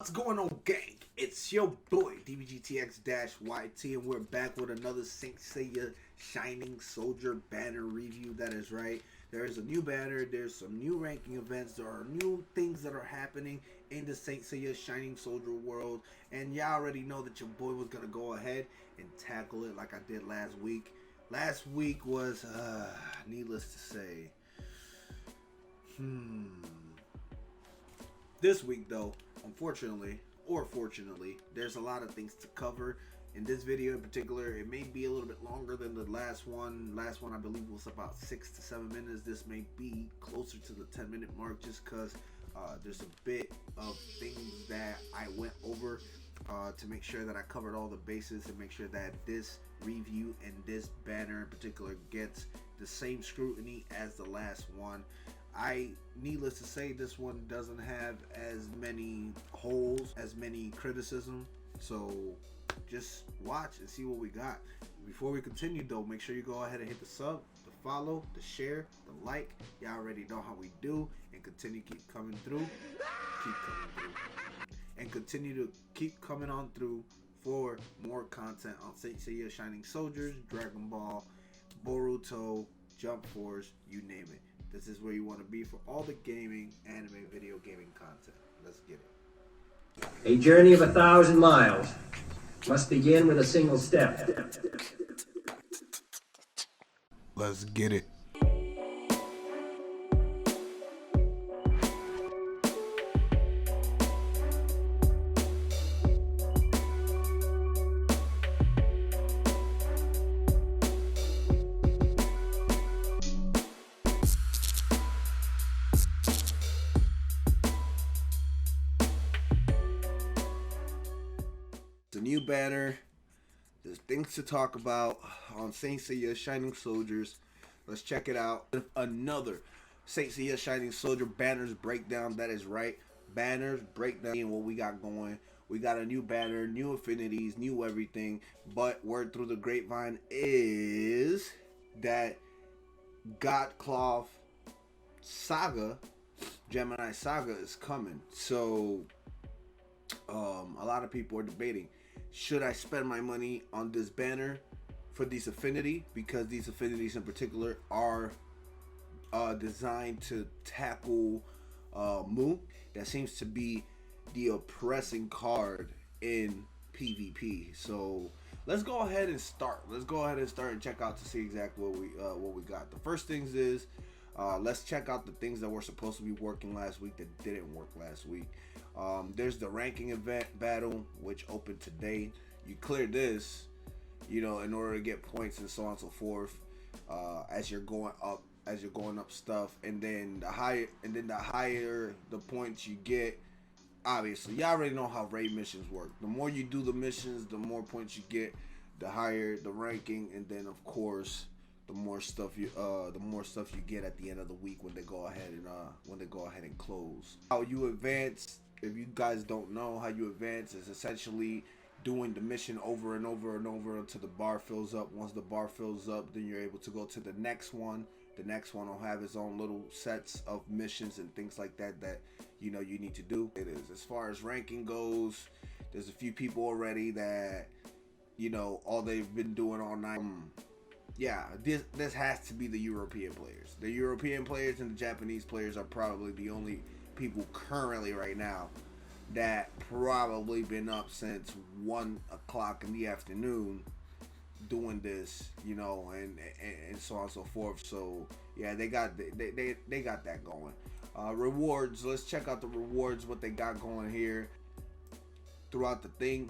What's going on, gang? It's your boy DBGTX-YT, and we're back with another Saint Seiya Shining Soldier banner review. That is right. There is a new banner. There's some new ranking events. There are new things that are happening in the Saint Seiya Shining Soldier world, and y'all already know that your boy was gonna go ahead and tackle it like I did last week. Last week was, needless to say, This week, though, unfortunately or fortunately, there's a lot of things to cover. In this video in particular, it may be a little bit longer than the last one. Last one, I believe, was about 6 to 7 minutes. This may be closer to the 10-minute mark just because there's a bit of things that I went over to make sure that I covered all the bases and make sure that this review and this banner in particular gets the same scrutiny as the last one. Needless to say, this one doesn't have as many holes, as many criticism. So just watch and see what we got. Before we continue, though, make sure you go ahead and hit the sub, the follow, the share, the like. Y'all already know how we do, and continue keep coming through, and continue to keep coming on through for more content on Saint Seiya Shining Soldiers, Dragon Ball, Boruto, Jump Force, you name it. This is where you want to be for all the gaming, anime, video gaming content. Let's get it. A journey of 1,000 miles must begin with a single step. Let's get it. The new banner. There's things to talk about on Saint Seiya Shining Soldiers. Let's check it out. Another Saint Seiya Shining Soldier banners breakdown. That is right. Banners breakdown and what we got going. We got a new banner, new affinities, new everything. But word through the grapevine is that Godcloth Saga, Gemini Saga is coming. So a lot of people are debating, should I spend my money on this banner for these affinity, because these affinities in particular are designed to tackle Mu. That seems to be the oppressing card in PvP. So let's go ahead and start. And check out to see exactly what we got. The first things is let's check out the things that were supposed to be working last week that didn't work last week. There's the ranking event battle, which opened today. You clear this, in order to get points and so on and so forth. As you're going up stuff, and then the higher the points you get. Obviously, y'all already know how raid missions work. The more you do the missions, the more points you get, the higher the ranking, and then of course, the more stuff you get at the end of the week when they go ahead and close. How you advance, if you guys don't know how you advance, is essentially doing the mission over and over and over until the bar fills up. Once the bar fills up, then you're able to go to the next one. The next one will have its own little sets of missions and things like that you need to do. It is, as far as ranking goes, there's a few people already that all they've been doing all night. Yeah, this has to be the European players. The European players and the Japanese players are probably the only people currently right now that probably been up since 1 o'clock in the afternoon doing this, and so on and so forth. So yeah, they got that going. Rewards. Let's check out the rewards. What they got going here throughout the thing.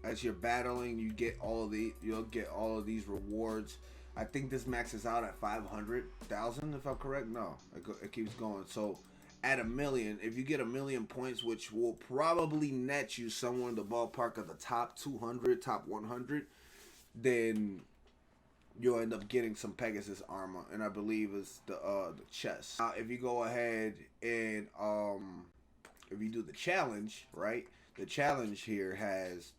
As you're battling, you'll get all of these rewards. I think this maxes out at 500,000, if I'm correct. No, it keeps going. So at 1 million, if you get 1 million points, which will probably net you somewhere in the ballpark of the top 200, top 100, then you'll end up getting some Pegasus armor, and I believe it's the chest. Now, if you go ahead and if you do the challenge, right? The challenge here has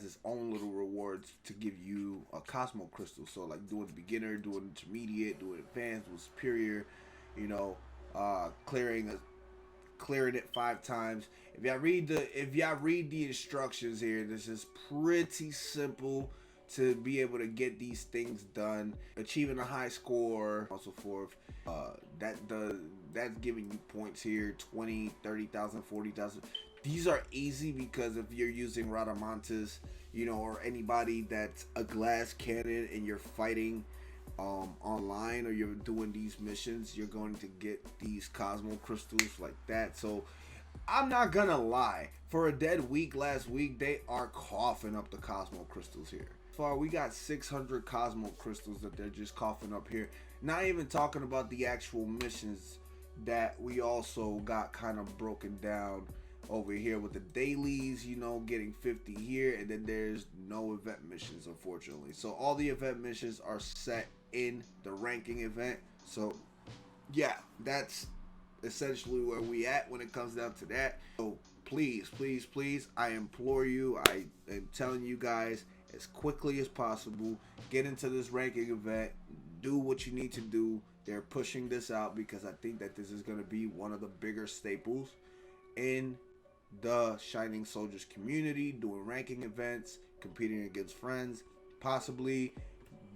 its own little rewards to give you a Cosmo Crystal. So like doing beginner, doing intermediate, doing advanced, doing superior, clearing clearing it 5 times. If y'all read the instructions here, this is pretty simple to be able to get these things done, achieving a high score, also forth. That's giving you points here, 20, 30,000, 40,000. These are easy because if you're using Radamantis, you know, or anybody that's a glass cannon and you're fighting online, or you're doing these missions, you're going to get these Cosmo crystals like that. So I'm not gonna lie, for a dead week last week, they are coughing up the Cosmo crystals here. Far we got 600 Cosmo crystals that they're just coughing up here. Not even talking about the actual missions that we also got kind of broken down over here with the dailies, you know, getting 50 here, and then there's no event missions, unfortunately. So all the event missions are set in the ranking event. So yeah, that's essentially where we at when it comes down to that. So please, please, please, I implore you, I am telling you guys, as quickly as possible, get into this ranking event, do what you need to do. They're pushing this out because I think that this is going to be one of the bigger staples in the Shining Soldiers community, doing ranking events, competing against friends, possibly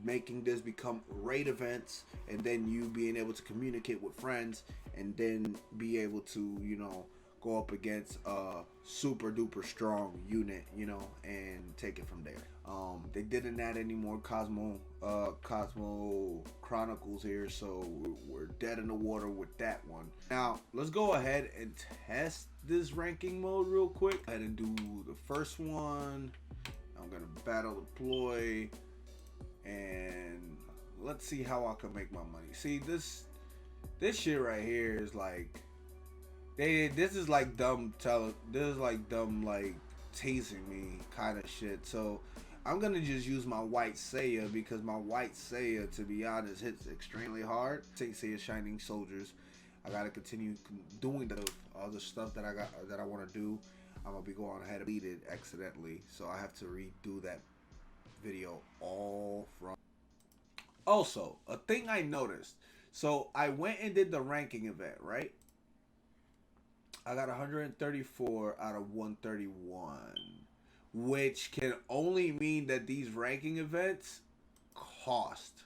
making this become raid events, and then you being able to communicate with friends and then be able to, you know, go up against a super duper strong unit, you know, and take it from there. They didn't add any more Cosmo Chronicles here, so we're dead in the water with that one. Now let's go ahead and test this ranking mode real quick. Go ahead and do the first one. I'm gonna battle deploy, and let's see how I can make my money. See, this shit right here is like, this is like dumb like teasing me kind of shit. So I'm gonna just use my White Seiya, because my White Seiya, to be honest, hits extremely hard. Saint Seiya Shining Soldiers. I gotta continue doing the other stuff that I want to do. I'm gonna be going ahead and delete it accidentally, so I have to redo that video all from. Also, a thing I noticed. So I went and did the ranking event, right? I got 134 out of 131, which can only mean that these ranking events cost.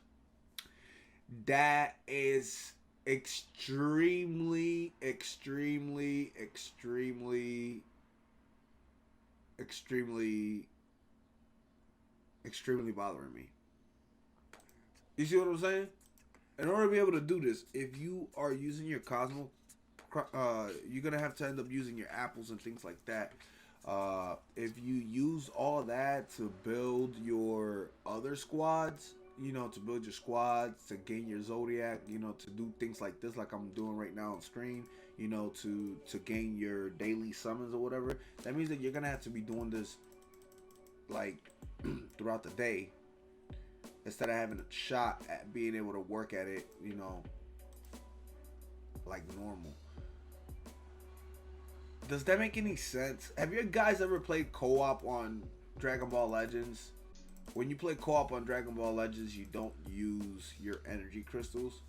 That is extremely bothering me. You see what I'm saying? In order to be able to do this, if you are using your Cosmo, you're gonna have to end up using your apples and things like that. If you use all that to build your other squads, you know, to build your squads, to gain your Zodiac, you know, to do things like this, like I'm doing right now on screen, you know, to gain your daily summons or whatever, that means that you're gonna have to be doing this like throughout the day, instead of having a shot at being able to work at it, you know, like normal. Does that make any sense? Have you guys ever played co-op on Dragon Ball Legends? When you play co-op on Dragon Ball Legends, you don't use your energy crystals,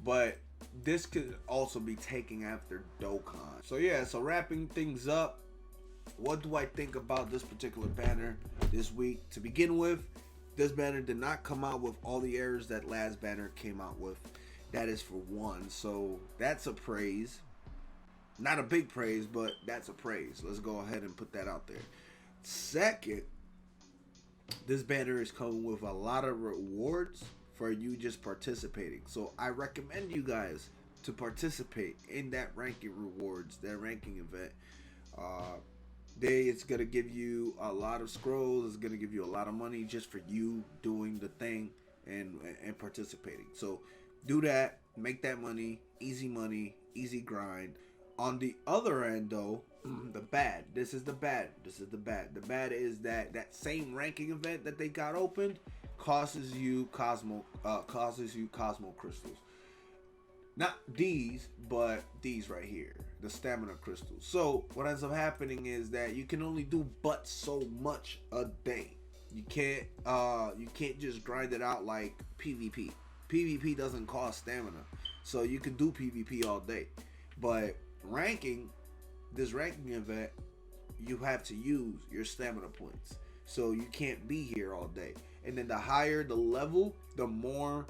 but this could also be taking after Dokkan. So yeah, so wrapping things up, what do I think about this particular banner this week? To begin with, this banner did not come out with all the errors that last banner came out with. That is for one, so that's a praise. Not a big praise, but that's a praise. Let's go ahead and put that out there. Second, this banner is coming with a lot of rewards for you just participating. So I recommend you guys to participate in that ranking rewards, that ranking event. It's gonna give you a lot of scrolls. It's gonna give you a lot of money just for you doing the thing and participating. So do that, make that money, easy grind. On the other end, though, the bad. This is the bad. The bad is that same ranking event that they got opened causes you Cosmo crystals. Not these, but these right here, the stamina crystals. So what ends up happening is that you can only do but so much a day. You can't just grind it out like PvP. PvP doesn't cost stamina, so you can do PvP all day. But ranking, this ranking event, you have to use your stamina points. So you can't be here all day. And then the higher the level, the more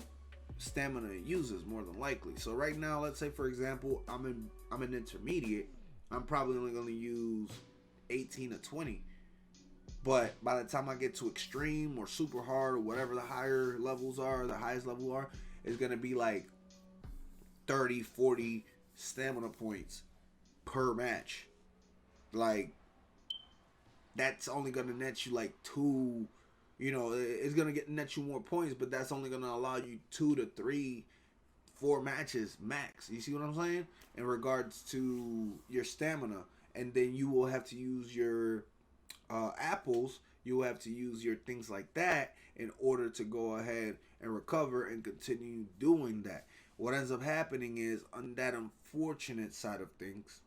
stamina it uses, more than likely. So right now, let's say for example, I'm an intermediate. I'm probably only going to use 18 or 20. But by the time I get to extreme or super hard or whatever the higher levels are, the highest level are, it's going to be like 30, 40 stamina points per match. Like, that's only going to net you like two, you know, it's going to net you more points, but that's only going to allow you 2 to 3, 4 matches max. You see what I'm saying? In regards to your stamina. And then you will have to use your apples. You will have to use your things like that in order to go ahead and recover and continue doing that. What ends up happening is, on that unfortunate side of things,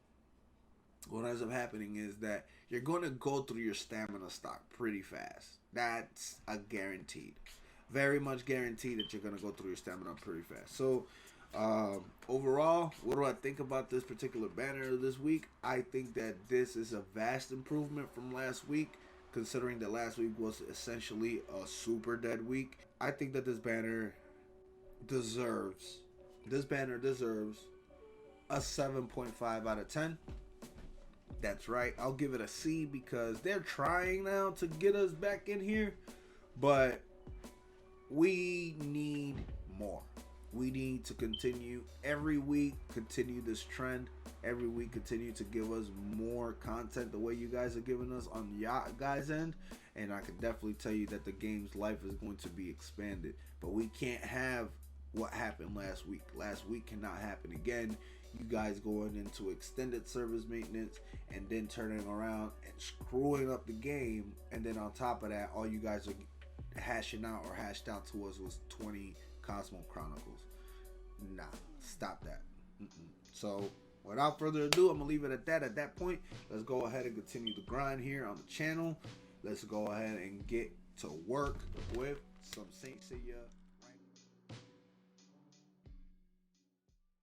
what ends up happening is that you're going to go through your stamina stock pretty fast. That's a guaranteed. Very much guaranteed that you're going to go through your stamina pretty fast. So, overall, what do I think about this particular banner this week? I think that this is a vast improvement from last week, considering that last week was essentially a super dead week. I think that this banner deserves a 7.5 out of 10. That's right. I'll give it a C because they're trying now to get us back in here, but we need more. We need to continue every week, continue this trend. Every week, continue to give us more content the way you guys are giving us on your guys' end. And I can definitely tell you that the game's life is going to be expanded. But we can't have what happened last week. Last week cannot happen again. You guys going into extended service maintenance and then turning around and screwing up the game. And then on top of that, all you guys are hashing out or hashed out to us was 20 Cosmo Chronicles. Nah, stop that. So without further ado, I'm gonna leave it at that. At that point, let's go ahead and continue the grind here on the channel. Let's go ahead and get to work with some Saint Seiya